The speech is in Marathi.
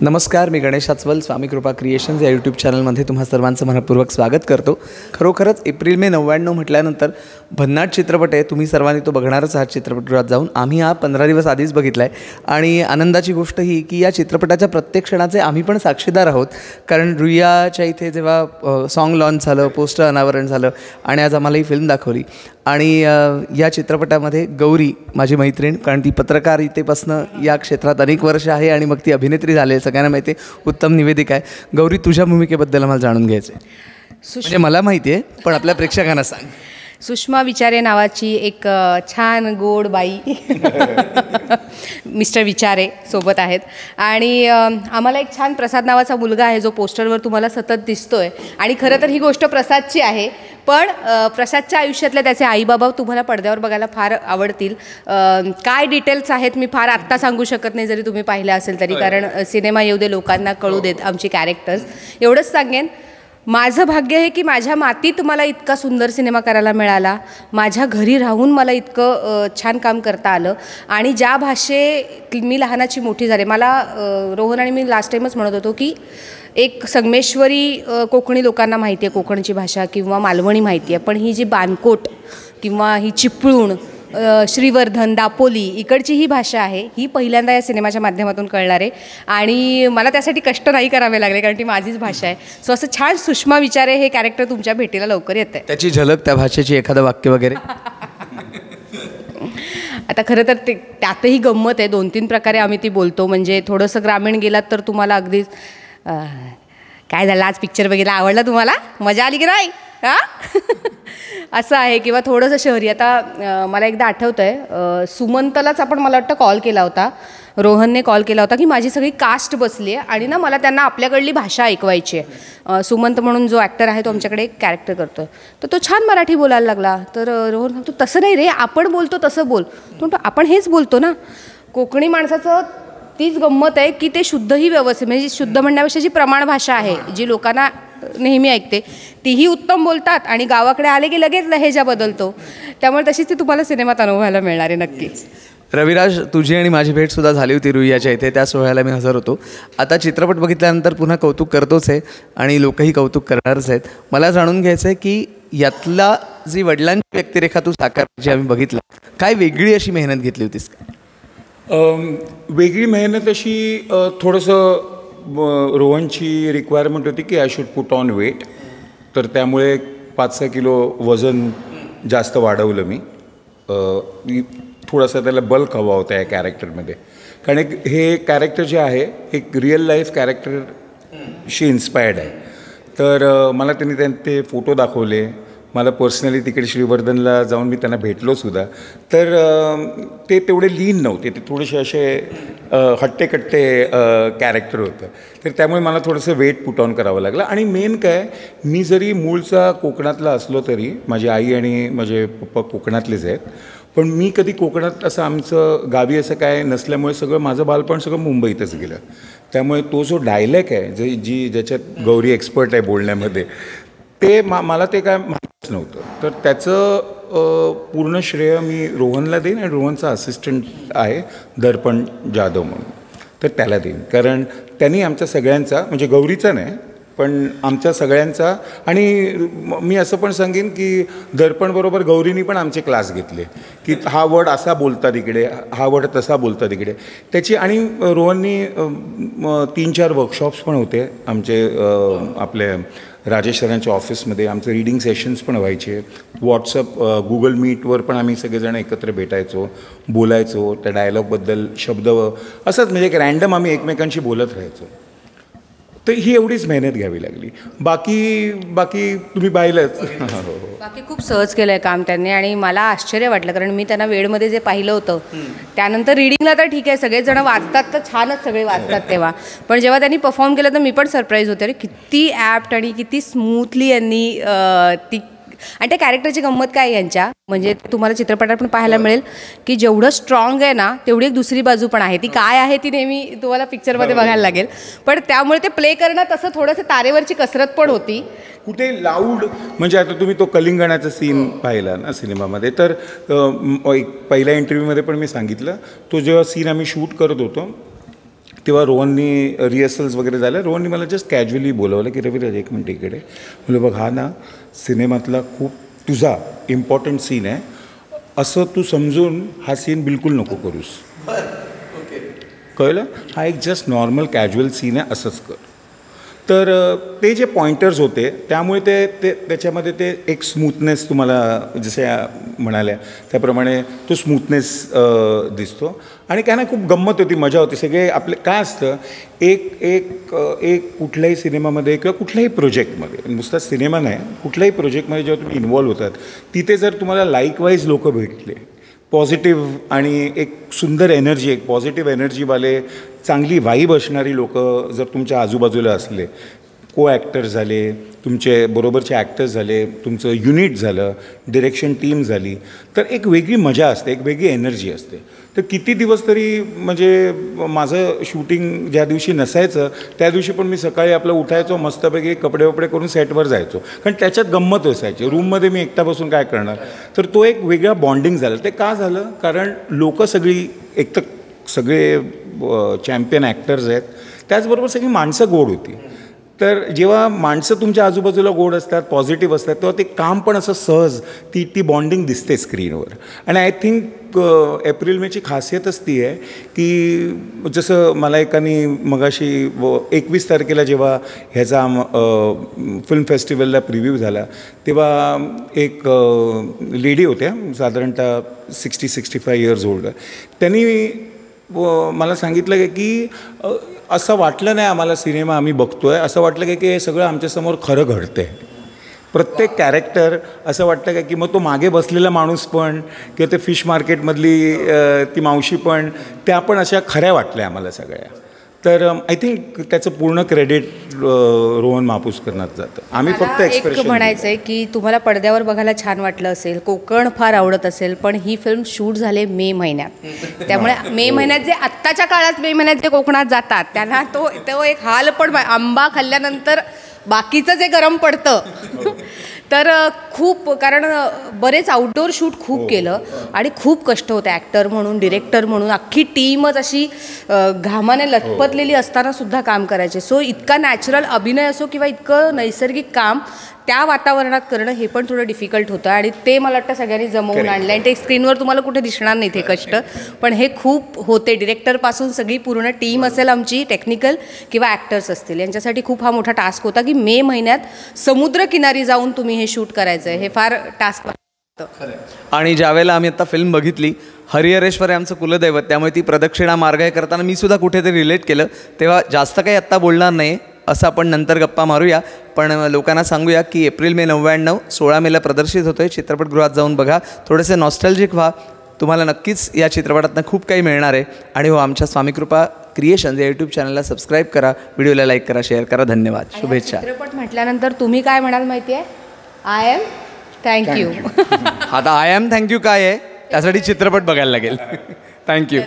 नमस्कार, मी गणेश आचवल. स्वामी कृपा क्रिएशन्स या यूट्यूब चॅनलमध्ये तुम्हा सर्वांचं मनपूर्वक स्वागत करतो. खरोखरच एप्रिल मे 99 म्हटल्यानंतर भन्नाट चित्रपट आहे. तुम्ही सर्वांनी तो बघणारच आहात चित्रपटगृहात जाऊन. आम्ही हा 15 दिवस आधीच बघितला आहे आणि आनंदाची गोष्ट ही की या चित्रपटाच्या प्रत्येक क्षणाचे आम्ही पण साक्षीदार आहोत. कारण रुईयाच्या इथे जेव्हा सॉन्ग लॉन्च झालं, पोस्टर अनावरण झालं आणि आज आम्हाला ही फिल्म दाखवली आणि या चित्रपटामध्ये गौरी माझी मैत्रीण, कारण ती पत्रकारितेपासून या क्षेत्रात अनेक वर्ष आहे आणि मग ती अभिनेत्री झाली आहे, सगळ्यांना माहिती आहे, उत्तम निवेदिका आहे. गौरी, तुझ्या भूमिकेबद्दल आम्हाला जाणून घ्यायचं आहे. म्हणजे मला माहिती आहे पण आपल्या प्रेक्षकांना सांग. सुषमा विचारे नावाची एक छान गोड बाई मिस्टर विचारे सोबत आहेत आणि आम्हाला एक छान प्रसाद नावाचा मुलगा आहे जो पोस्टरवर तुम्हाला सतत दिसतोय. आणि खरं तर ही गोष्ट प्रसादची आहे, पण प्रसादच्या आयुष्यातले त्याचे आईबाबा तुम्हाला पडद्यावर बघायला फार आवडतील. काय डिटेल्स आहेत मी फार आत्ता सांगू शकत नाही, जरी तुम्ही पाहिलं असेल तरी, कारण सिनेमा येऊ दे, लोकांना कळू देत आमची कॅरेक्टर्स. एवढंच सांगेन, माझं भाग्य आहे की माझ्या मातीत मला इतका सुंदर सिनेमा करायला मिळाला. माझ्या घरी राहून मला इतकं छान काम करता आलं आणि ज्या भाषेत मी लहानाची मोठी झाले. मला रोहन आणि मी लास्ट टाईमच म्हणत होतो की एक संगमेश्वरी कोकणी लोकांना माहिती आहे कोकणची भाषा किंवा मालवणी माहिती आहे, पण ही जी बानकोट किंवा ही चिपळूण, श्रीवर्धन, दापोली इकडची ही भाषा आहे, ही पहिल्यांदा या सिनेमाच्या माध्यमातून कळणार आहे आणि मला त्यासाठी कष्ट नाही करावे लागले, कारण ती माझीच भाषा आहे. सो असं छान सुषमा विचारे हे कॅरेक्टर तुमच्या भेटीला लवकर येतं आहे. त्याची झलक, त्या भाषेची एखादं वाक्य वगैरे. आता खरं तर त्यातही गंमत आहे. 2-3 प्रकारे आम्ही ती बोलतो. म्हणजे थोडंसं ग्रामीण गेलात तर तुम्हाला अगदीच काय झालं आज पिक्चर बघितला, आवडला तुम्हाला, मजा आली की नाही, हां असं आहे. किंवा थोडंसं शहरी. आता मला एकदा आठवतं आहे, सुमंतलाच आपण मला वाटतं कॉल केला होता, रोहनने कॉल केला होता की माझी सगळी कास्ट बसली आहे आणि ना मला त्यांना आपल्याकडली भाषा ऐकवायची आहे. सुमंत म्हणून जो ॲक्टर आहे तो आमच्याकडे एक कॅरेक्टर करतो, तर तो छान मराठी बोलायला लागला. तर रोहन म्हणतो तसं नाही रे, आपण बोलतो तसं बोल. तो म्हणतो आपण हेच बोलतो ना. कोकणी माणसाचं तीच गंमत आहे की ते शुद्धही व्यवस्थित, म्हणजे शुद्ध म्हणण्यापेक्षा जी प्रमाण भाषा आहे जी लोकांना नेहमी ऐकते तीही उत्तम बोलतात आणि गावाकडे आले की लगेच लहेजा बदलतो. त्यामुळे तशीच ती तुम्हाला सिनेमात अनुभवायला मिळणार आहे नक्कीच. रविराज, तुझी आणि माझी भेटसुद्धा झाली होती रुईयाच्या इथे. त्या सोहळ्याला मी हजर होतो. आता चित्रपट बघितल्यानंतर पुन्हा कौतुक करतोच आहे आणि लोकही कौतुक करणारच आहेत. मला जाणून घ्यायचं आहे की यातला जी वडिलांची व्यक्तिरेखा तू साकारची आम्ही बघितलं, काय वेगळी अशी मेहनत घेतली होतीस का? वेगळी मेहनत अशी थोडंसं रोहनची रिक्वायरमेंट होती की I should put on weight. तर त्यामुळे 5-6 किलो वजन जास्त वाढवलं मी. थोडासा त्याला बल्क हवा होता या कॅरेक्टरमध्ये, कारण हे कॅरेक्टर जे आहे एक रिअल लाईफ कॅरेक्टरशी इन्स्पायर्ड आहे. तर मला त्यांनी ते फोटो दाखवले. मला पर्सनली तिकडे श्रीवर्धनला जाऊन मी त्यांना भेटलोसुद्धा. तर ते तेवढे लीन नव्हते, ते थोडेसे असे हट्टेकट्टे कॅरेक्टर होतं. तर त्यामुळे मला थोडंसं वेट पुट ऑन करावं लागलं. आणि मेन काय, मी जरी मूळचा कोकणातला असलो तरी, माझी आई आणि माझे पप्पा कोकणातलेच आहेत, पण मी कधी कोकणात असं आमचं गावी असं काय नसल्यामुळे सगळं माझं बालपण सगळं मुंबईतच गेलं. त्यामुळे तो जो डायलॉग आहे ज्याच्यात गौरी एक्सपर्ट आहे बोलण्यामध्ये, ते मला ते काय माहीतच नव्हतं. तर त्याचं पूर्ण श्रेय मी रोहनला देईन आणि रोहनचा असिस्टंट आहे दर्पण जाधव म्हणून, तर त्याला देईन. कारण त्यांनी आमच्या सगळ्यांचा, म्हणजे गौरीचा नाही पण आमच्या सगळ्यांचा, आणि मी असं पण सांगेन की दर्पणबरोबर गौरीनी पण आमचे क्लास घेतले की हा वर्ड असा बोलतात इकडे, हा वर्ड तसा बोलतात इकडे त्याची. आणि रोहननी 3-4 वर्कशॉप्स पण होते आमचे, आपले राजेश सरांच्या ऑफिसमध्ये आमचं रीडिंग सेशन्स पण व्हायचे. व्हॉट्सअप, गुगल मीटवर पण आम्ही सगळेजण एकत्र भेटायचो, बोलायचो त्या डायलॉगबद्दल, शब्द असंच म्हणजे एक रँडम आम्ही एकमेकांशी बोलत राहायचो. तर ही एवढीच मेहनत घ्यावी लागली. बाकी तुम्ही पाहिलंच. बाकी खूप सहज केलं आहे काम त्यांनी आणि मला आश्चर्य वाटलं, कारण मी त्यांना वेळमध्ये जे पाहिलं होतं त्यानंतर रीडिंगला तर ठीक आहे, सगळेजण वाचतात तर छानच सगळे वाचतात तेव्हा, पण जेव्हा त्यांनी परफॉर्म केलं तर मी पण सरप्राईज होते. अरे किती ॲप्ट आणि किती स्मूथली यांनी ती. आणि त्या कॅरेक्टरची गंमत काय यांच्या, म्हणजे तुम्हाला चित्रपटात पण पाहायला मिळेल की जेवढं स्ट्रॉंग आहे ना तेवढी एक दुसरी बाजू पण आहे. ती काय आहे ती नेहमी तुम्हाला पिक्चरमध्ये बघायला लागेल, पण त्यामुळे ते प्ले करणं तसं थोडंसं तारेवरची कसरत पण होती. कुठे लाऊड, म्हणजे आता तुम्ही तो कलिंगणाचा सीन पाहिला ना सिनेमामध्ये, तर पहिल्या इंटरव्ह्यूमध्ये पण मी सांगितलं, तो जेव्हा सीन आम्ही शूट करत होतो तेव्हा रोहननी रिहर्सल्स वगैरे झाल्या. रोहननी मला जस्ट कॅज्युअली बोलवलं की रविराज एक मिनिट इकडे. म्हणलं बघ हा ना सिनेमातला खूप तुझा इम्पॉर्टंट सीन आहे, असं तू समजून हा सीन बिलकुल नको करूस. कळलं, हा एक जस्ट नॉर्मल कॅज्युअल सीन आहे, असंच कर. तर ते जे पॉइंटर्स होते त्यामुळे ते त्याच्यामध्ये ते एक स्मूथनेस तुम्हाला जसे म्हणाल्या त्याप्रमाणे तो स्मूथनेस दिसतो. आणि काय ना खूप गंमत होती, मजा होती. सगळे आपले काय असतं एक एक एक कुठल्याही सिनेमामध्ये किंवा कुठल्याही प्रोजेक्टमध्ये, नुसता सिनेमा नाही, कुठल्याही प्रोजेक्टमध्ये जेव्हा तुम्ही इन्वॉल्व्ह होतात तिथे जर तुम्हाला लाईकवाईज लोक भेटले, पॉझिटिव्ह आणि एक सुंदर एनर्जी, एक पॉझिटिव्ह एनर्जीवाले चांगली वाईब असणारी लोक जर तुमच्या आजूबाजूला असले, को ॲक्टर्स झाले, तुमचे बरोबरचे ॲक्टर्स झाले, तुमचं युनिट झालं, डिरेक्शन टीम झाली, तर एक वेगळी मजा असते, एक वेगळी एनर्जी असते. तर किती दिवस तरी म्हणजे माझं शूटिंग ज्या दिवशी नसायचं त्या दिवशी पण मी सकाळी आपलं उठायचो, मस्तपैकी कपडे वपडे करून सेटवर जायचो, कारण त्याच्यात गंमत असायची. रूममध्ये मी एकटा बसून काय करणार. तर तो एक वेगळा बॉन्डिंग झालं. ते का झालं, कारण लोकं सगळी, एक तर सगळे चॅम्पियन ॲक्टर्स आहेत, त्याचबरोबर सगळी माणसं गोड होती. तर जेव्हा माणसं तुमच्या आजूबाजूला गोड असतात, पॉझिटिव्ह असतात, तेव्हा ते काम पण असं सहज ती बॉन्डिंग दिसते स्क्रीनवर. आणि आय थिंक एप्रिल मेची खासियतच ती आहे की जसं मला एकाने मगाशी 21 तारखेला जेव्हा ह्याचा फिल्म फेस्टिवलला प्रिव्ह्यू झाला तेव्हा एक लेडी होत्या, साधारणतः 60-65 इयर्स ओल्ड. त्यांनी मला सांगितलं की असं वाटलं नाही आम्हाला सिनेमा आम्ही बघतो आहे, असं वाटलं की हे सगळं आमच्यासमोर खरं घडतं आहे. प्रत्येक कॅरेक्टर असं वाटतं का की मग तो मागे बसलेला माणूस पण किंवा ते फिश मार्केटमधली ती मावशी पण, त्या पण अशा खऱ्या वाटल्या आम्हाला सगळ्या. तर आय थिंक त्याचं पूर्ण क्रेडिट रोहन मापुसकरनात जातं. आम्ही फक्त एक्सप्रेशन. म्हणायचं आहे की तुम्हाला पडद्यावर बघायला छान वाटलं असेल, कोकण फार आवडत असेल, पण ही फिल्म शूट झाली मे महिन्यात. त्यामुळे मे महिन्यात जे आत्ताच्या काळात मे महिन्यात जे कोकणात जातात त्यांना तो एक हाल पण, आंबा खाल्ल्यानंतर बाकीचं जे गरम पडतं तर खूप, कारण बरेच आउटडोअर शूट खूप केलं आणि खूप कष्ट होते. ॲक्टर म्हणून, डिरेक्टर म्हणून अख्खी टीमच अशी घामाने लथपथलेली असताना सुद्धा काम करायचे. सो इतका नॅचरल अभिनय असो किंवा इतकं नैसर्गिक काम त्या वातावरणात करणं हे पण थोडं डिफिकल्ट होतं आणि ते मला वाटतं सगळ्यांनी जमवून आणलं. आणि ते स्क्रीनवर तुम्हाला कुठे दिसणार नाही ते कष्ट, पण हे खूप होते. डिरेक्टरपासून सगळी पूर्ण टीम असेल आमची, टेक्निकल किंवा ॲक्टर्स असतील, यांच्यासाठी खूप हा मोठा टास्क होता की मे महिन्यात समुद्रकिनारी जाऊन तुम्ही हे शूट करायचं आहे. हे फार टास्क होतं. आणि ज्यावेळेला आम्ही आता फिल्म बघितली, हरिहरेश्वर आहे आमचं कुलदैवत, त्यामुळे ती प्रदक्षिणा मार्ग हे करताना मी सुद्धा कुठेतरी रिलेट केलं. तेव्हा जास्त काही आत्ता बोलणार नाही, असं आपण नंतर गप्पा मारूया. पण लोकांना सांगूया की एप्रिल मे 99 16 मेला प्रदर्शित होतो आहे. चित्रपटगृहात जाऊन बघा, थोडेसे नॉस्टॅल्जिक व्हा, तुम्हाला नक्कीच या चित्रपटातनं खूप काही मिळणार आहे. आणि हो, आमच्या स्वामीकृपा क्रिएशन्स या यूट्यूब चॅनलला सबस्क्राईब करा, व्हिडिओला लाईक करा, शेअर करा. धन्यवाद, शुभेच्छा. चित्रपट म्हटल्यानंतर तुम्ही काय म्हणाल माहिती आहे? I am thank you. आता आय एम थँक्यू काय आहे त्यासाठी चित्रपट बघायला लागेल. थँक्यू.